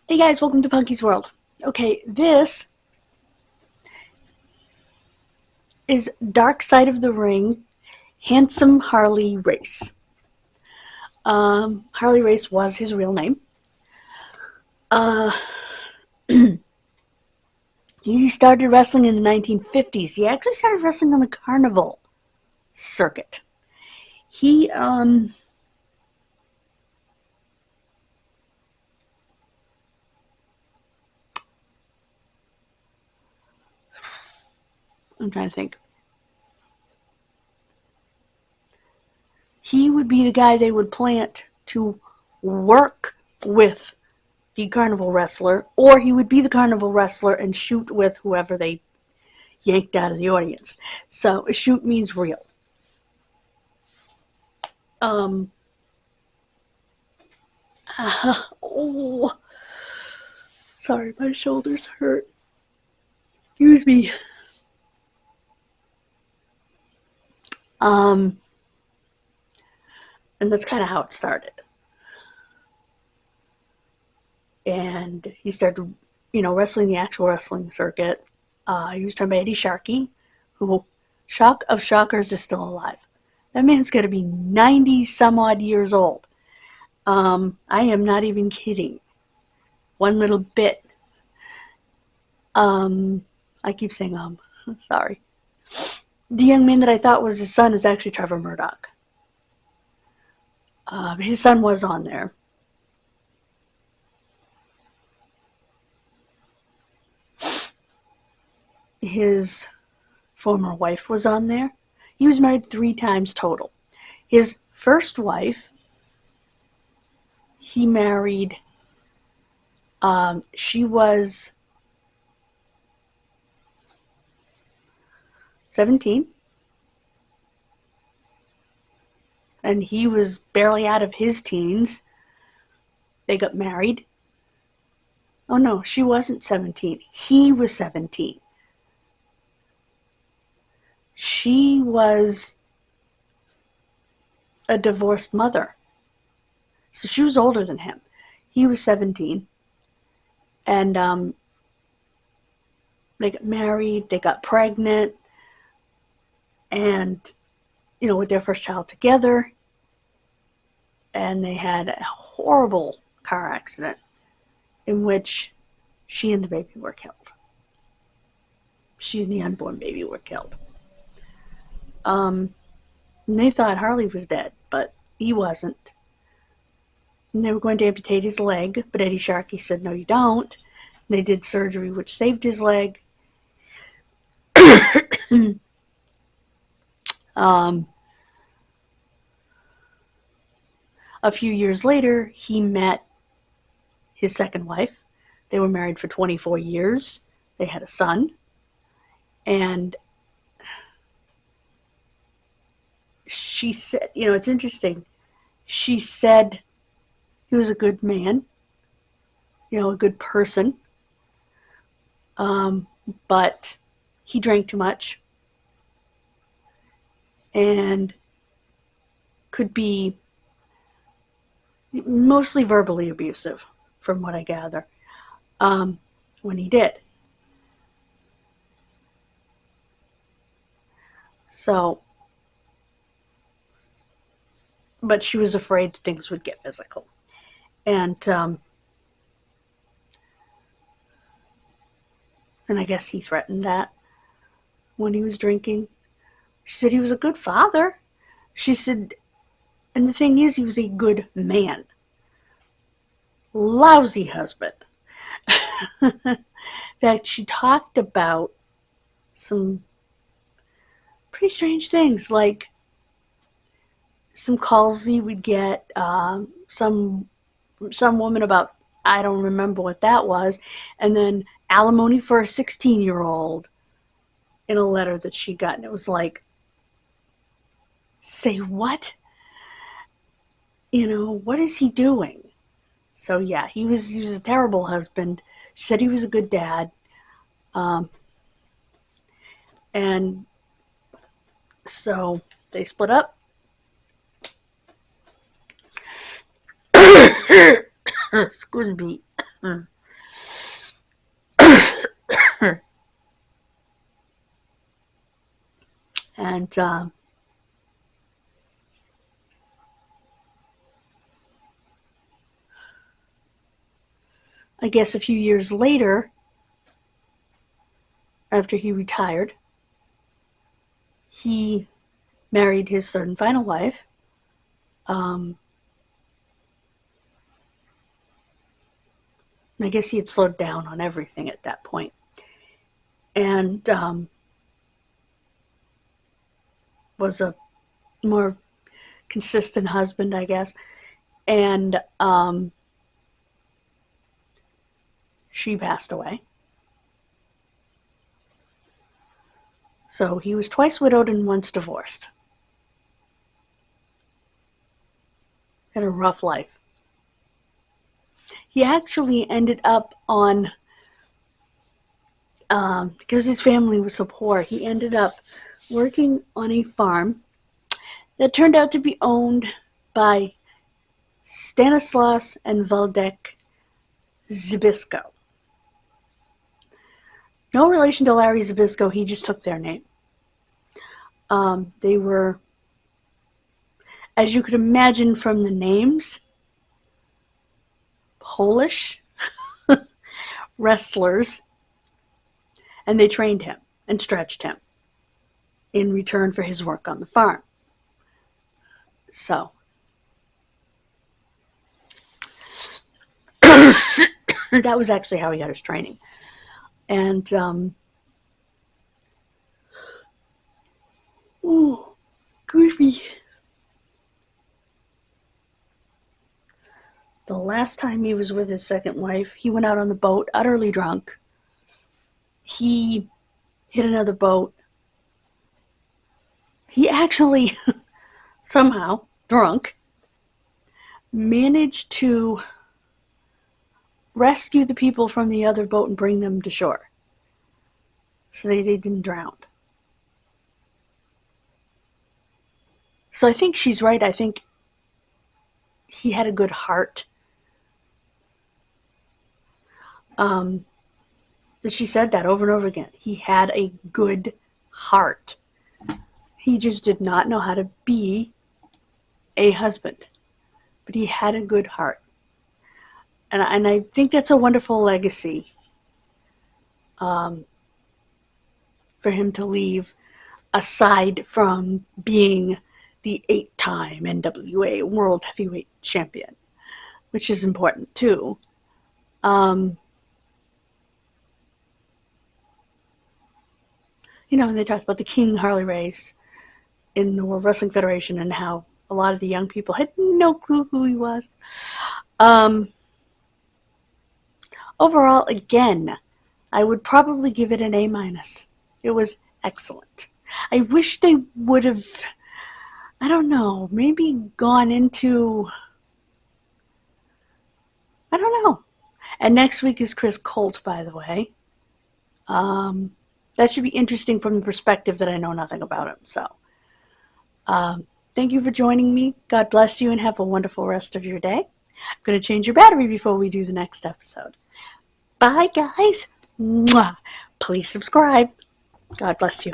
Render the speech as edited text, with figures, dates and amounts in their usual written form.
Hey guys, welcome to Punky's World. Okay, this is Dark Side of the Ring, Handsome Harley Race. Harley Race was his real name. He started wrestling in the 1950s. He actually started wrestling on the carnival circuit. He, I'm trying to think. He would be the guy they would plant to work with the carnival wrestler, or he would be the carnival wrestler and shoot with whoever they yanked out of the audience. So shoot means real. Oh, sorry, my shoulders hurt. Excuse me. And that's kind of how it started. And he started, wrestling the actual wrestling circuit. He was trained by Eddie Sharkey, who, shock of shockers, is still alive. That man's got to be 90 some odd years old. I am not even kidding. One little bit. I keep saying sorry. The young man that I thought was his son was actually Trevor Murdoch. His son was on there. His former wife was on there. He was married 3 times total. His first wife, he married, she was 17. And he was barely out of his teens. They got married. Oh no, she wasn't 17. He was 17. She was a divorced mother. So she was older than him. He was 17. And they got married, they got pregnant, and, with their first child together. And they had a horrible car accident in which she and the baby were killed. She and the unborn baby were killed. And they thought Harley was dead, but he wasn't. And they were going to amputate his leg, but Eddie Sharkey said, no, you don't. And they did surgery, which saved his leg. A few years later, he met his second wife. They were married for 24 years. They had a son. And she said, it's interesting. She said he was a good man, a good person. But he drank too much and could be mostly verbally abusive, from what I gather, when he did. So, but she was afraid things would get physical. And I guess he threatened that when he was drinking. She said he was a good father. She said, and the thing is, he was a good man. Lousy husband. In fact, she talked about some pretty strange things, like some calls he would get, some woman about, I don't remember what that was, and then alimony for a 16-year-old in a letter that she got, and it was like, say what? What is he doing? So yeah, he was a terrible husband. She said he was a good dad. And so they split up. Excuse me. And I guess a few years later, after he retired, he married his third and final wife. I guess he had slowed down on everything at that point. And was a more consistent husband, I guess. And she passed away. So he was twice widowed and once divorced. Had a rough life. He actually ended up on, because his family was so poor, he ended up working on a farm that turned out to be owned by Stanislaus and Waldeck Zbyszko. No relation to Larry Zbyszko, he just took their name. They were, as you could imagine from the names, Polish wrestlers, and they trained him and stretched him in return for his work on the farm. So, that was actually how he got his training. And, oh, creepy. The last time he was with his second wife, he went out on the boat utterly drunk. He hit another boat. He actually, somehow, drunk, managed to rescue the people from the other boat and bring them to shore so they didn't drown. So I think she's right. I think he had a good heart. That she said that over and over again. He had a good heart. He just did not know how to be a husband. But he had a good heart. And I think that's a wonderful legacy for him to leave, aside from being the 8-time NWA World Heavyweight Champion, which is important too. You know, and they talked about the King Harley race in the World Wrestling Federation and how a lot of the young people had no clue who he was. Overall, again, I would probably give it an A-. It was excellent. I wish they would have, I don't know, maybe gone into, I don't know. And next week is Chris Colt, by the way. That should be interesting from the perspective that I know nothing about him. So, thank you for joining me. God bless you and have a wonderful rest of your day. I'm going to change your battery before we do the next episode. Bye, guys. Mwah. Please subscribe. God bless you.